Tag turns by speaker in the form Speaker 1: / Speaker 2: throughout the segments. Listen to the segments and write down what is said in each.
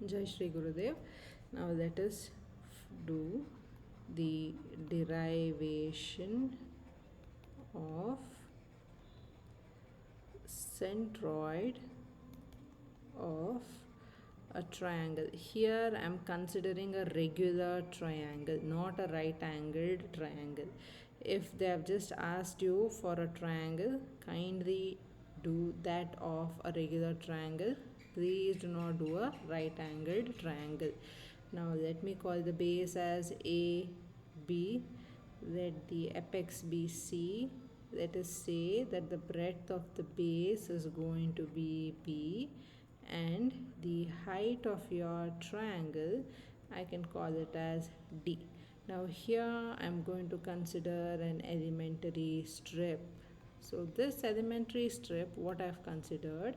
Speaker 1: Jai Shri Gurudev. Now let us do the derivation of centroid of a triangle. Here I am considering a regular triangle, not a right angled triangle. If they have just asked you for a triangle, kindly do that of a regular triangle. Please do not do a right angled triangle. Now let me call the base as A, B. Let the apex be C. Let us say that the breadth of the base is going to be B, and the height of your triangle, I can call it as D. Now here I'm going to consider an elementary strip. So this elementary strip, what I've considered,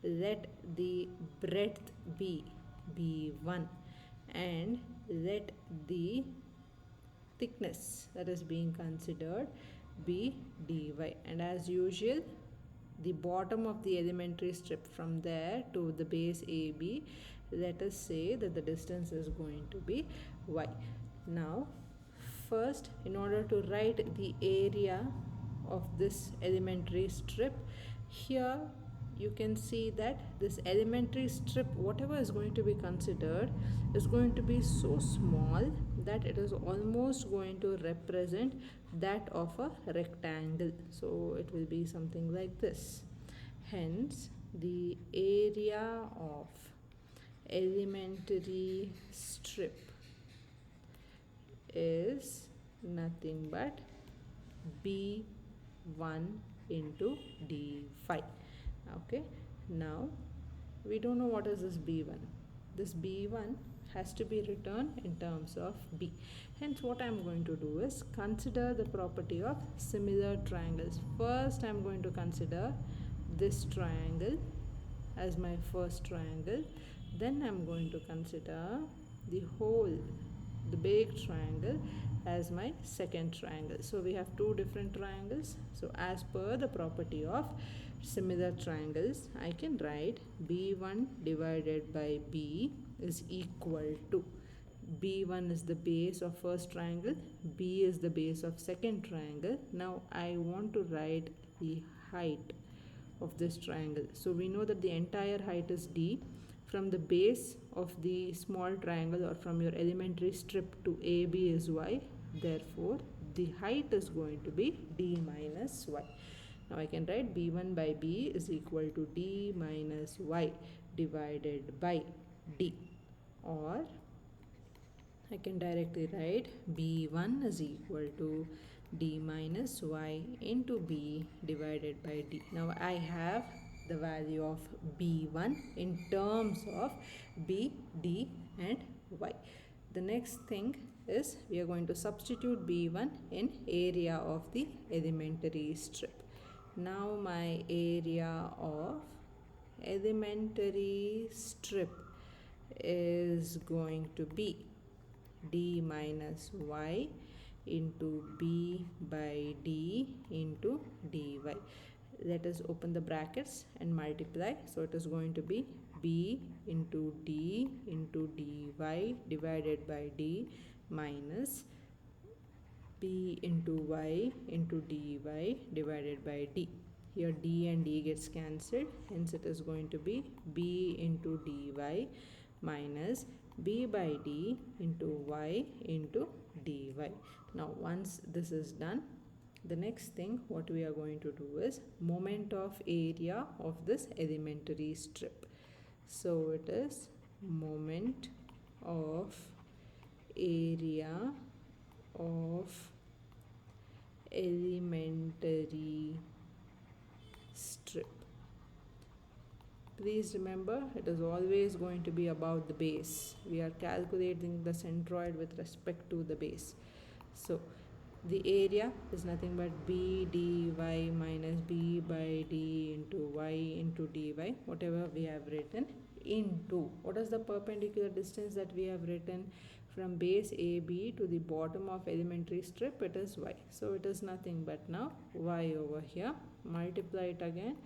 Speaker 1: let the breadth be B1 and let the thickness that is being considered be dy, and as usual the bottom of the elementary strip from there to the base AB, let us say that the distance is going to be y. Now first, in order to write the area of this elementary strip, here you can see that this elementary strip, whatever is going to be considered, is going to be so small that it is almost going to represent that of a rectangle. So it will be something like this. Hence the area of elementary strip is nothing but B1 into D5. Okay, now we don't know what is this B1. This B1 has to be written in terms of B. Hence what I am going to do is consider the property of similar triangles. First I am going to consider this triangle as my first triangle. Then I am going to consider the big triangle as my second triangle. So we have two different triangles. So as per the property of similar triangles, I can write B1 divided by B is equal to, B1 is the base of first triangle, B is the base of second triangle. Now I want to write the height of this triangle. So we know that the entire height is D. From the base of the small triangle or from your elementary strip to AB is y. Therefore, the height is going to be D minus y. Now I can write B1 by B is equal to D minus y divided by D, or I can directly write B1 is equal to D minus y into B divided by D. Now I have the value of B1 in terms of B, D and y. The next thing is we are going to substitute B1 in area of the elementary strip. Now my area of elementary strip is going to be D minus y into B by D into dy. Let us open the brackets and multiply. So it is going to be B into D into dy divided by D minus B into y into dy divided by D. Here D and D gets cancelled. Hence it is going to be B into dy minus B by D into y into dy. Now once this is done, the next thing what we are going to do is moment of area of this elementary strip. So it is moment of area of elementary strip. Please remember, it is always going to be about the base. We are calculating the centroid with respect to the base. So the area is nothing but B dy minus B by D into y into dy, whatever we have written, into what is the perpendicular distance that we have written from base AB to the bottom of elementary strip, it is y. So it is nothing but now y over here. Multiply it again.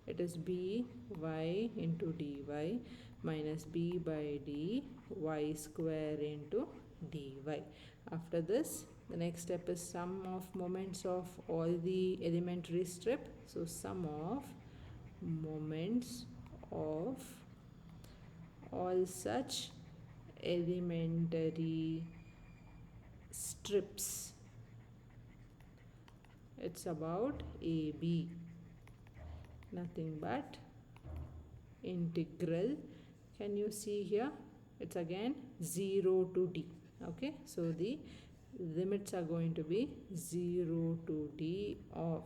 Speaker 1: It is B y into dy minus b by d y square into dy. After this, the next step is sum of moments of all the elementary strip. So sum of moments of all such elementary strips. It's about AB, nothing but integral. Can you see here? It's again 0 to d. Okay, so the limits are going to be 0 to d of,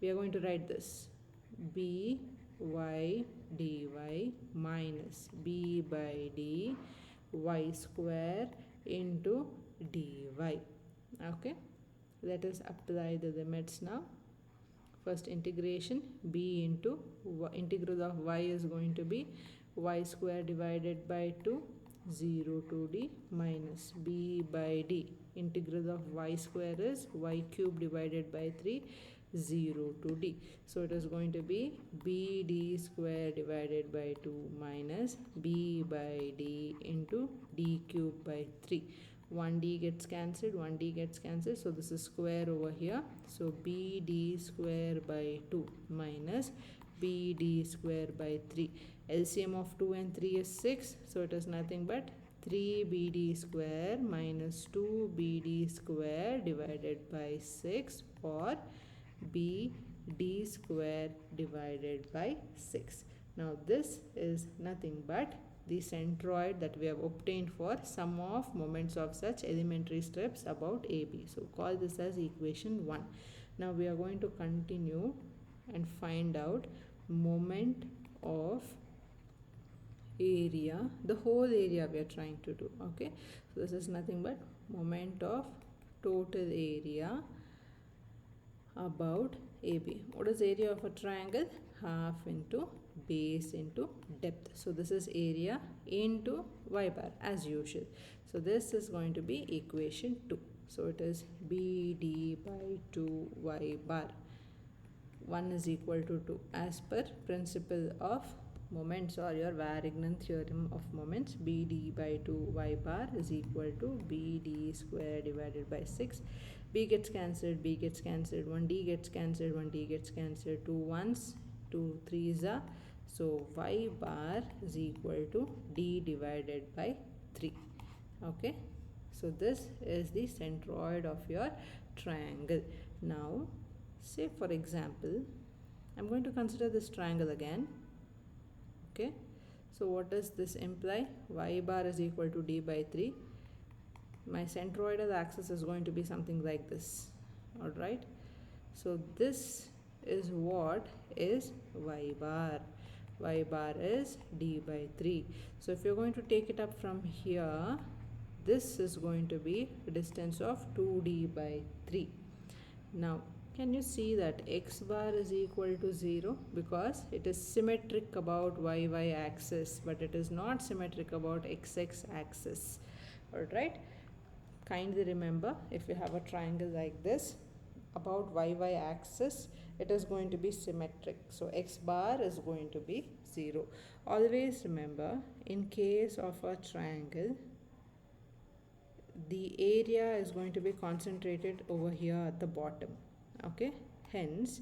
Speaker 1: we are going to write this, b y dy minus b by d y square into dy. Okay, let us apply the limits now. First integration, b into integral of y is going to be y square divided by 2, 0 to d, minus b by d. Integral of y square is y cube divided by 3, 0 to d. So it is going to be bd square divided by 2 minus b by d into d cube by 3. 1d gets cancelled, 1d gets cancelled, so this is square over here. So bd square by 2 minus bd square by 3. LCM of 2 and 3 is 6, so it is nothing but 3bd square minus 2bd square divided by 6, or bd square divided by 6. Now this is nothing but the centroid that we have obtained for sum of moments of such elementary strips about AB. So call this as equation 1. Now we are going to continue and find out moment of area, the whole area we are trying to do. Okay, so this is nothing but moment of total area about AB. What is area of a triangle? Half into base into depth. So this is area into y bar as usual. So this is going to be equation 2. So it is BD by 2 y bar. 1 is equal to 2 as per principle of moments or your Varignon theorem of moments. BD by 2 y bar is equal to BD square divided by 6. B gets cancelled, B gets cancelled, 1D gets cancelled, 1D gets cancelled, 2 1s, 2 3s are. So y bar is equal to d divided by 3. Okay, so this is the centroid of your triangle. Now say for example, I'm going to consider this triangle again. Okay, so what does this imply? Y bar is equal to d by 3. My centroidal axis is going to be something like this. Alright, so this is what is y bar. Y bar is d by 3. So if you're going to take it up from here, this is going to be a distance of 2d by 3. Now can you see that x bar is equal to 0 because it is symmetric about y axis, but it is not symmetric about xx axis. Alright, kindly remember, if you have a triangle like this, about y axis it is going to be symmetric, so x bar is going to be 0. Always remember, in case of a triangle, the area is going to be concentrated over here at the bottom. Okay, hence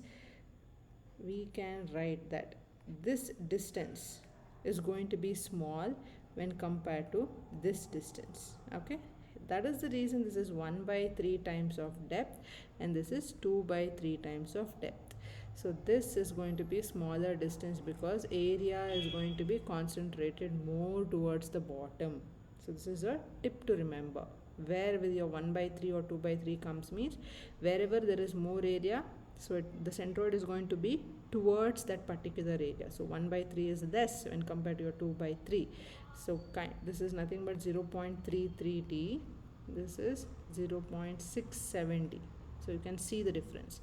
Speaker 1: we can write that this distance is going to be small when compared to this distance. Okay, that is the reason this is 1 by 3 times of depth and this is 2 by 3 times of depth. So this is going to be smaller distance because area is going to be concentrated more towards the bottom. So this is a tip to remember. Where will your 1 by 3 or 2 by 3 comes means wherever there is more area, so the centroid is going to be towards that particular area. So 1 by 3 is less when compared to your 2 by 3. So this is nothing but 0.33d. This is 0.67d. So you can see the difference.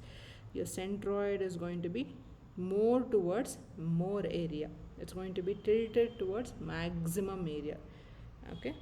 Speaker 1: Your centroid is going to be more towards more area. It's going to be tilted towards maximum area. Okay.